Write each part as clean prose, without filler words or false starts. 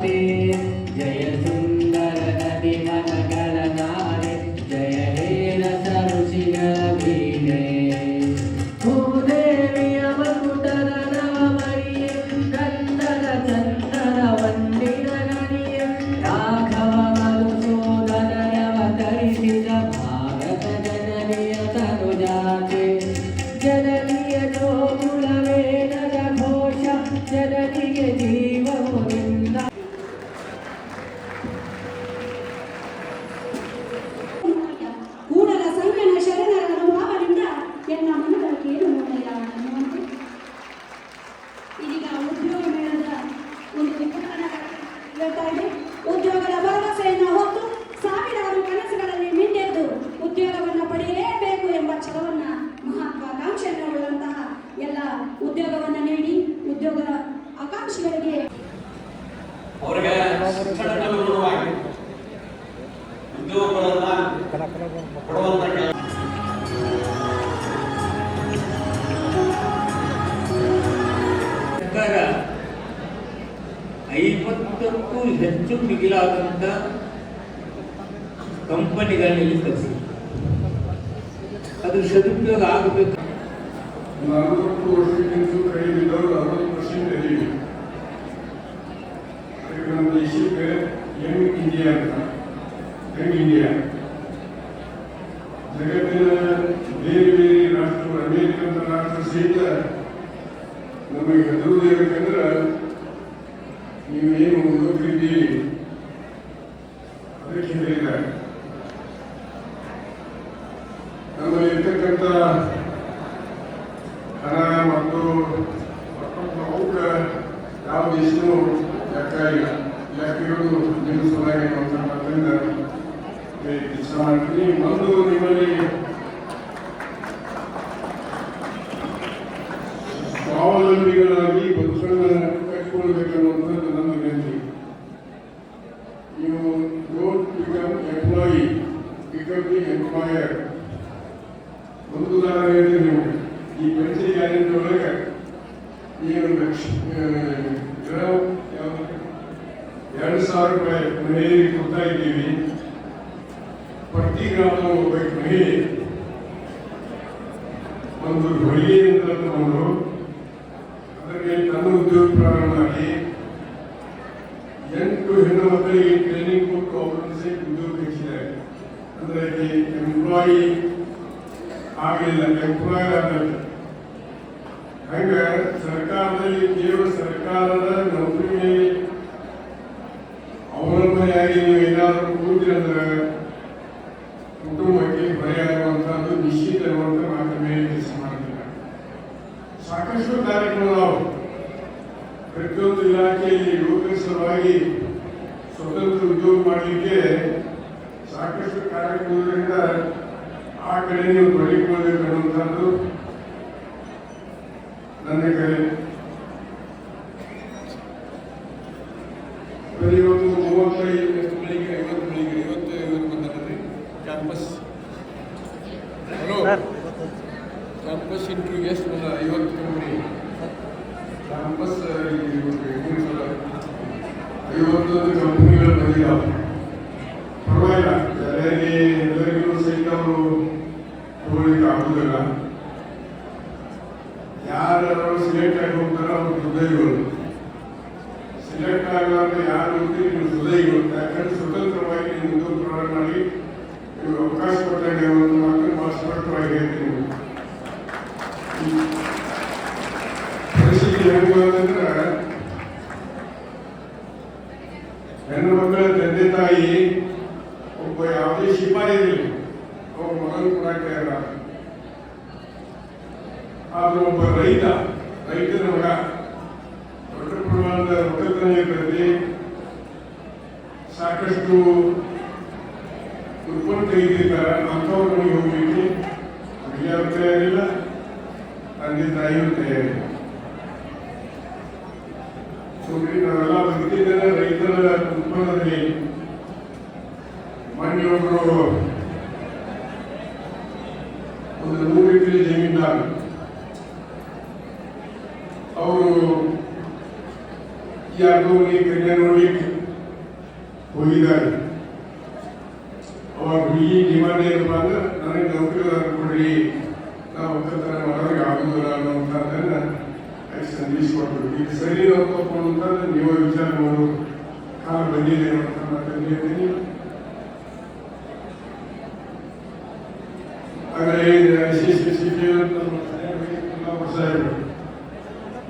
जय सुंदर नदी मनगल नारे जय हे रस ऋषिग बीने भूदेविय मकुटर नवमरिये कंदर चंदन वंदिर गणिये राघव मधुसूदन अवतरिसित भारत जननीय तनुजाते जननीय जोगुल वेद घोष जननीय जीव मुनिंद ಉದ್ಯೋಗದ ಭರವಸೆಯನ್ನು ಹೊತ್ತು ಸಾವಿರಾರು ಕನಸುಗಳಲ್ಲಿ ಮಿಂದೆದ್ದು ಉದ್ಯೋಗವನ್ನು ಪಡೆಯಲೇಬೇಕು ಎಂಬ ಛಲವನ್ನ ಮಹತ್ವಾಕಾಂಕ್ಷೆಯನ್ನು ಉಳ್ಳಂತಹ ಎಲ್ಲ ಉದ್ಯೋಗವನ್ನು ನೀಡಿ ಉದ್ಯೋಗದ ಆಕಾಂಕ್ಷಿಗಳಿಗೆ ಸರ್ಕಾರ 50ಕ್ಕೂ ಹೆಚ್ಚು ಮಿಗಿಲಾದಂಥ ಕಂಪನಿಗಳಲ್ಲಿ ಕಲಿಸಿ ಅದು ಸದುಪಯೋಗ ಆಗಬೇಕು. 40 ವರ್ಷಕ್ಕಿಂತ ಕಡಿಮೆದವರು 60% ಇದ್ದೀವಿ. ಅದಕ್ಕೆ ನಮ್ಮ ದೇಶಕ್ಕೆ ಯಂಗ್ ಇಂಡಿಯಾ ಅಂತ, ಯಂಗ್ ಇಂಡಿಯಾ ಜಗತ್ತಿನ ಬೇರೆ ಬೇರೆ ರಾಷ್ಟ್ರಗಳು, ಅಮೇರಿಕನ್ ರಾಷ್ಟ್ರ ಸಹಿತ ನಮಗೆ ಹೆದರುವುದು ಯಾಕಂದ್ರೆ ನೀವೇನು ಓದುತ್ತಿದ್ದೀರಿ ಅದಕ್ಕೆ ಹೇಳಿದ್ದಾರೆ. ನಮ್ಮಲ್ಲಿ ಇರ್ತಕ್ಕಂಥ ಹಣ ಮತ್ತು ಅವಕ್ಕೆ ಯಾವ ದೇಶನೂ ಲೆಕ್ಕಾಗಿಲ್ಲ. ಲೆಕ್ಕಿರೋದು ನಿಮ್ಮ ಸಲುವಾಗಿ ಅಂತ ಮಾತಿಂದ ಕೆಲಸ ಮಾಡ್ತೀನಿ. ಒಂದು ನಿಮ್ಮಲ್ಲಿ ಸ್ವಾವಲಂಬಿಗಳಾಗಿ ಬದುಕನ್ನು ಕಟ್ಟಿಕೊಳ್ಬೇಕನ್ನುವಂಥದ್ದು ನನ್ನ ವಿನಂತಿ. ನೀವು don't become employee, become the employer. ಒಂದು ಉದಾಹರಣೆ ಹೇಳ್ತೀನಿ ನಿಮಗೆ. ಈ ಪೆನ್ಷನ್ ಗ್ಯಾರಂಟಿ ಒಳಗೆ ನೀವು 2,000 ರೂಪಾಯಿ ಮಹಿಳೆಯರಿಗೆ ಕೊಡ್ತಾ ಇದ್ದೀವಿ. ಪ್ರತಿ ಗ್ರಾಮದ ಒಬ್ಬ ಮಹಿಳೆ ಒಂದು ಹೊಲಿಗೆ ಯಂತ್ರ ತಗೊಂಡು ಅದಕ್ಕೆ ತನ್ನ ಉದ್ಯೋಗ ಪ್ರಾರಂಭ ಮಾಡಿ 8 ಹೆಣ್ಣು ಮಕ್ಕಳಿಗೆ ಟ್ರೈನಿಂಗ್ ಕೊಟ್ಟು ಅವರನ್ನು ಸಹಿತ ಉದ್ಯೋಗ ಹೆಚ್ಚಿದ್ದಾರೆ. ಅಂದರೆ ಎಂಪ್ಲಾಯಿ ಆಗಲಿಲ್ಲ, ಎಂಪ್ಲಾಯರ್ ಆಗಲಿಲ್ಲ. ಹಂಗ ಸರ್ಕಾರದಲ್ಲಿ ಕೇವಲ ಸರ್ಕಾರದ ನೌಕರಿ ಮೇಲೆ ಅವಲಂಬನೆಯಾಗಿ ನೀವು ಏನಾದರೂ ಕೂತ್ರಿ ಅಂದ್ರೆ ಕುಟುಂಬಕ್ಕೆ ಹೊರೆಯಾಗುವಂಥದ್ದು ನಿಶ್ಚಿತ ಇರುವಂಥ ಮಾತ್ರ ಮೇಲೆ ಕೆಲಸ ಮಾಡ್ತಿಲ್ಲ. ಸಾಕಷ್ಟು ಕಾರ್ಯಕ್ರಮಗಳು ಪ್ರತಿಯೊಂದು ಇಲಾಖೆಯಲ್ಲಿ ಯುವಕರ ಸಲುವಾಗಿ ಸ್ವತಂತ್ರ ಉದ್ಯೋಗ ಮಾಡಲಿಕ್ಕೆ ಸಾಕಷ್ಟು ಕಾರ್ಯಕ್ರಮಗಳಿಂದ ಆ ಕಡೆ ನೀವು ತೊಡಗಿಕೊಳ್ಳಬೇಕು ಅನ್ನುವಂಥದ್ದು ನನ್ನ ಕರೆ. ಇವತ್ತು 35 ಮಳಿಗೆ 50 ಮಳಿಗೆ 50 ಬಂದರೆ ಕ್ಯಾಂಪಸ್ ಕ್ಯಾಂಪಸ್ ಇಂಟರ್ವ್ಯೂ ಎಷ್ಟು ಬಂದ 50 ಕಂಪನಿ ಕ್ಯಾಂಪಸ್ 51 ಕಂಪನಿಗಳು ಬಂದಿದ್ದಾವೆ. ಪರವಾಗಿಲ್ಲ, ಎಲ್ಲರಿಗೂ ಸಹಿತ ಅವರು ತಗೊಳ್ಳಿಕ್ಕೆ ಆಗುವುದಿಲ್ಲ. ಯಾರು ಸಿಲೆಕ್ಟ್ ಆಗಿ ಹೋಗ್ತಾರೋ ಅವ್ರು ಹೃದಯಗಳು, ಸಿಲೆಕ್ಟ್ ಆಗಲಾರ್ದು ಯಾರು ಹೋಗ್ತೀರಿ ನೀವು ಹೃದಯಗಳು. ಯಾಕಂದ್ರೆ ಸ್ವತಂತ್ರವಾಗಿ ನೀವು ಉದ್ಯೋಗ ಪ್ರಾರಂಭ ಮಾಡಿ ನೀವು ಅವಕಾಶ ಕೊಟ್ಟಾಗ ಒಂದು ಮಾತ್ರ ಬಹಳ ಸ್ಪಷ್ಟವಾಗಿ ಹೇಳ್ತೀನಿ. ಪರಿಸ್ಥಿತಿ ಹೆಂಗಂದ್ರೆ ಹೆಣ್ಣು ಮಕ್ಕಳ ತಂದೆ ತಾಯಿ ಒಬ್ಬ ಯಾವುದೇ ಶಿಪಾಯಿ ಇರಲಿ ಅವ್ರ ಮಗನ ಕೊಡಕ್ಕೆ ಆದ್ರೂ ಒಬ್ಬ ರೈತನ ಮಗ ದೊಡ್ಡ ಪ್ರಮಾಣದ ಒಕ್ಕಲ್ತನ ಇರ್ತದೆ. ಸಾಕಷ್ಟು ಉತ್ಪನ್ನ ತೆಗೆದಿರ್ತಾರೆ. ಅಂಥವ್ರ ಮನೆಗೆ ಹೋಗ್ಲಿಕ್ಕೆ ಯಾರು ತಯಾರಿಲ್ಲ, ತಂದೆ ತಾಯಿಯೂ ತಯಾರಿಲ್ಲ. ನಾವೆಲ್ಲ ಬದುಕಿದ್ದೇನೆ ರೈತರ ಉತ್ಪನ್ನದಲ್ಲಿ. ಮೊನ್ನೆ ಒಬ್ಬರು ಒಂದು 100 ಎಕರೆ ಜಮೀನ್ದಾರ ಅವರು ಯಾರಿಗೂ ಕನ್ಯಾ ನೋಡ್ಲಿಕ್ಕೆ ಹೋಗಿದ್ದಾರೆ. ಅವಾಗ ಹುಡುಗಿ ಡಿಮಾಂಡ್ ಏನಪ್ಪ ಅಂದ್ರೆ ನನಗೆ ನೌಕರಿದಾರ ಕೊಡ್ರಿ, ನಾವು ಒಕ್ಕಲ್ತನ ಮಾಡೋರಿಗೆ ಆಗುದಿಲ್ಲ ಅನ್ನೋಂಥದ್ದನ್ನ ಸಂದೇಶ ಕೊಟ್ಟರು. ಈಗ ಸರಿ ನೋಡ್ಬೇಕು ಅಂತಂದ್ರೆ ನೀವು ವಿಚಾರ ಮಾಡೋ ಕಾಲ ಬಂದಿದೆ ಅಂತ ಹೇಳ್ತೀನಿ. ಹಾಗಾದ್ರೆ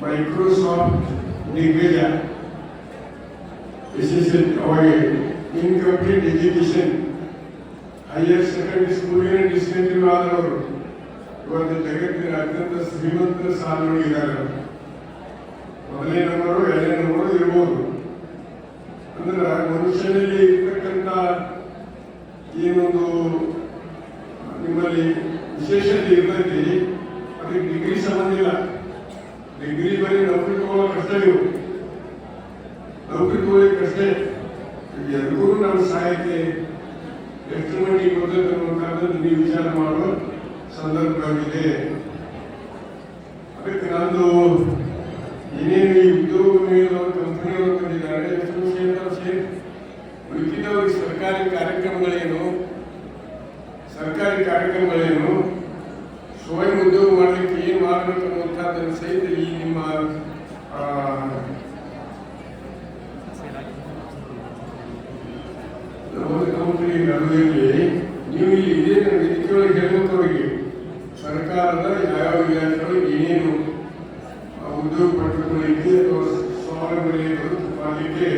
ಮೈಕ್ರೋಸಾಫ್ಟ್ ದಿಗ್ಗಜ ಅವಾಗ ಇನ್ಕಂಪ್ಲೀಟ್ ಎಜುಕೇಶನ್ ಹೈಯರ್ ಸೆಕೆಂಡರಿ ಸ್ಕೂಲಿನ ಡಿಸ್ಕಂಟಿನ್ಯೂ ಆದವರು ಇವತ್ತು ಜಗತ್ತಿನ ಅತ್ಯಂತ ಶ್ರೀಮಂತರ ಸಾಲುಗಳಿದ್ದಾರೆ. ಮೊದಲನೇ ನಂಬರು ಎರಡನೇ ನಂಬರು ಇರ್ಬೋದು. ಅಂದ್ರೆ ಮನುಷ್ಯನಲ್ಲಿ ಇರ್ತಕ್ಕಂಥ ಏನೊಂದು ನಿಮ್ಮಲ್ಲಿ ವಿಶೇಷತೆ ಇರ್ತೈತಿ, ಅದಕ್ಕೆ ಡಿಗ್ರಿ ಸಂಬಂಧ ಇಲ್ಲ. ಡಿಗ್ರಿ ಬರೀ ನೌಕರಿ ತಗೊಳ್ಳೋ ಕಷ್ಟ ಇವು, ನೌಕರಿ ತಗೊಳ್ಳಿಕ್ಕೆ ಅಷ್ಟೇ. ಎಲ್ರಿಗೂ ನಮ್ಮ ಸಹಾಯಕ್ಕೆ ಎಷ್ಟು ಮಟ್ಟಿಗೆ ಬರ್ತದೆ ಅನ್ನೋದನ್ನು ನೀವು ವಿಚಾರ ಮಾಡುವ ಸಂದರ್ಭವಾಗಿದೆ. ಅದಕ್ಕೆ ನಂದು ಏನೇನು ಈ ಉದ್ಯೋಗ ಮೇಳದವರು ಕಂಪನಿಯವರು ತಂದಿದ್ದಾರೆ, ಉಳಿದವರಿಗೆ ಸರ್ಕಾರಿ ಕಾರ್ಯಕ್ರಮಗಳೇನು, ಸ್ವಯಂ ಉದ್ಯೋಗ ಮಾಡಲಿಕ್ಕೆ ಏನು ಮಾಡಬೇಕು ಅನ್ನುವಂಥದ್ದನ್ನು ಸಹಿತ ಈ ನಿಮ್ಮ ಕಂಪನಿ ನಡುವೆಯಲ್ಲಿ ನೀವು ಇಲ್ಲಿ ಇದೇ ವೇದಿಕೆಯೊಳಗೆ ಹೇಳಬೇಕು. ಅವರಿಗೆ ಸರ್ಕಾರದ ಯಾವ ಇಲಾಖೆಗಳಿಗೆ ಏನೇನು ಉದ್ಯೋಗ ಪಡೆದುಕೊಳ್ಳಲಿಕ್ಕೆ ಅಥವಾ ಸ್ವಾವಲಂಬನೆ ಬದುಕಲಿಕ್ಕೆ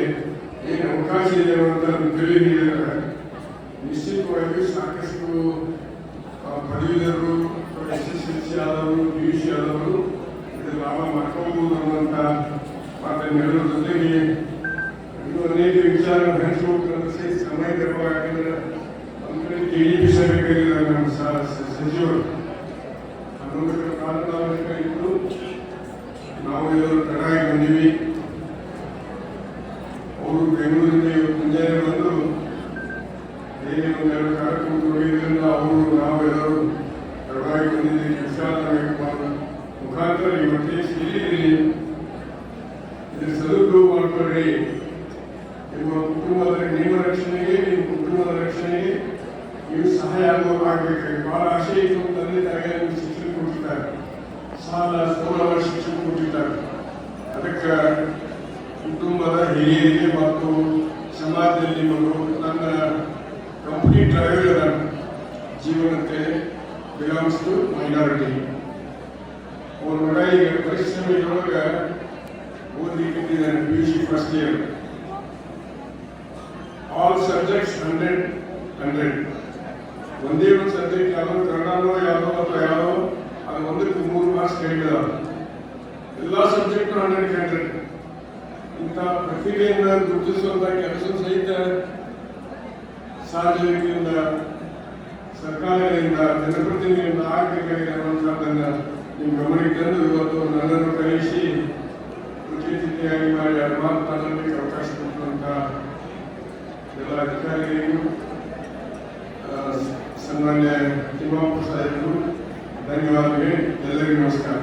ಏನು ಅವಕಾಶ ಇದೆ ಅನ್ನೋದನ್ನು ತಿಳಿ ನೀಡಿದರೆ ನಿಶ್ಚಿತವಾಗಿ ಸಾಕಷ್ಟು ಪದವೀಧರರು, SSLC ಆದವರು, PUC ಆದವರು ಇದರ ಲಾಭ ಮಾಡ್ಕೋಬಹುದು ಅನ್ನುವಂಥ ಮಾತನ್ನೆಲ್ಲರ ಜೊತೆಗೆ ಇನ್ನೂ ಅನೇಕ ವಿಚಾರ ಹಂಚಿಕೊಳ್ಳುವಂತ ಸಮಯ ಗರ್ಭವಾಗಿದ್ರೆ ಒಂದು ಕಡೆ KDP ಸಭೆಗಳಿಲ್ಲ. ನಮ್ಮ ಸಚಿವರು 11 ಕಾಲ ಇದ್ದು ನಾವು ಎಲ್ಲರೂ ತಡವಾಗಿ ಬಂದೀವಿ. ಅವರು ಬೆಂಗಳೂರಿಂದ ಇವತ್ತು ಮುಂಜಾನೆ ಬಂದು ಏನೇ ಒಂದೆರಡು ಕಾರ್ಯಕ್ರಮ ಹೋಗಿದ್ರಿಂದ ನಾವೆಲ್ಲರೂ ತಡವಾಗಿ ಬಂದಿದ್ದೀವಿ. ಮುಖಾಂತರ ಇವತ್ತೇ ಸೇರಿದ್ರಿ, ಇದರ ಸದುಪಯೋಗ ಮಾಡ್ಕೊಳ್ರಿ. ನಿಮ್ಮ ಕುಟುಂಬದ ನಿಮ್ಮ ರಕ್ಷಣೆಗೆ, ನಿಮ್ಮ ಕುಟುಂಬದ ರಕ್ಷಣೆಗೆ ನೀವು ಸಹಾಯ ಆಗಬೇಕಾಗಿ ಬಹಳ ಆಶೆ ಇತ್ತು. ತಂದೆ ತಾಯಿಗೆ ಶಿಕ್ಷಣ ಕೊಟ್ಟಿದ್ದಾರೆ, ಸಾಲ ಸೌಲಭ್ಯ ಶಿಕ್ಷಣ ಕೊಟ್ಟಿದ್ದಾರೆ. ಅದಕ್ಕೆ ಕುಟುಂಬದ ಹಿರಿಯರಿಗೆ ಮತ್ತು ಸಮಾಜದಲ್ಲಿ ನನ್ನ ಕಂಪ್ನಿ ಡ್ರೈವರ್ ಜೀವನಕ್ಕೆ ಬಿಲಾಂಗ್ಸ್ ಟು ಮೈನಾರಿಟಿ. ಅವ್ರ ಮಗ ಈಗ ಪರಿಶ್ರಮದೊಳಗೆ ಓದಲಿಕ್ಕಿದ್ದಾನೆ, PUC first year. All subjects 100. ಒಂದೇ ಒಂದು ಸಬ್ಜೆಕ್ಟ್ ಯಾವುದೋ ಕನ್ನಡನೋ ಯಾವುದೋ ಅಥವಾ ಯಾವುದೋ ಅದು ಒಂದಕ್ಕೆ 3 ಮಾರ್ಕ್ಸ್ ಕೇಳಿದಾವೆ. ಎಲ್ಲ ಸಬ್ಜೆಕ್ಟ್ 100. ಇಂಥ ಪ್ರತಿಭೆಯಿಂದ ಗುರುತಿಸುವಂಥ ಕೆಲಸ ಸಹಿತ ಸಾರ್ವಜನಿಕರಿಂದ, ಸರ್ಕಾರದಿಂದ, ಜನಪ್ರತಿನಿಧಿಯಿಂದ ಆಗಬೇಕಾಗಿದೆ ಅನ್ನುವಂಥದ್ದನ್ನು ನಿಮ್ಮ ಗಮನಕ್ಕೆ ತಂದು ಇವತ್ತು ನನ್ನನ್ನು ಕರೆಯಿಸಿ ಮುಖ್ಯತಿಥಿಯಾಗಿ ಮಾಡಿ ಮಾತನಾಡಲಿಕ್ಕೆ ಅವಕಾಶ ಕೊಟ್ಟಂತ ಎಲ್ಲ ಅಧಿಕಾರಿಗಳಿಗೂ, ಸನ್ಮಾನ್ಯ ತಿಮ್ಮಾಪುರ ಸಾಹೇಬರು ಧನ್ಯವಾದಗಳು. ಎಲ್ಲರಿಗೂ ನಮಸ್ಕಾರ.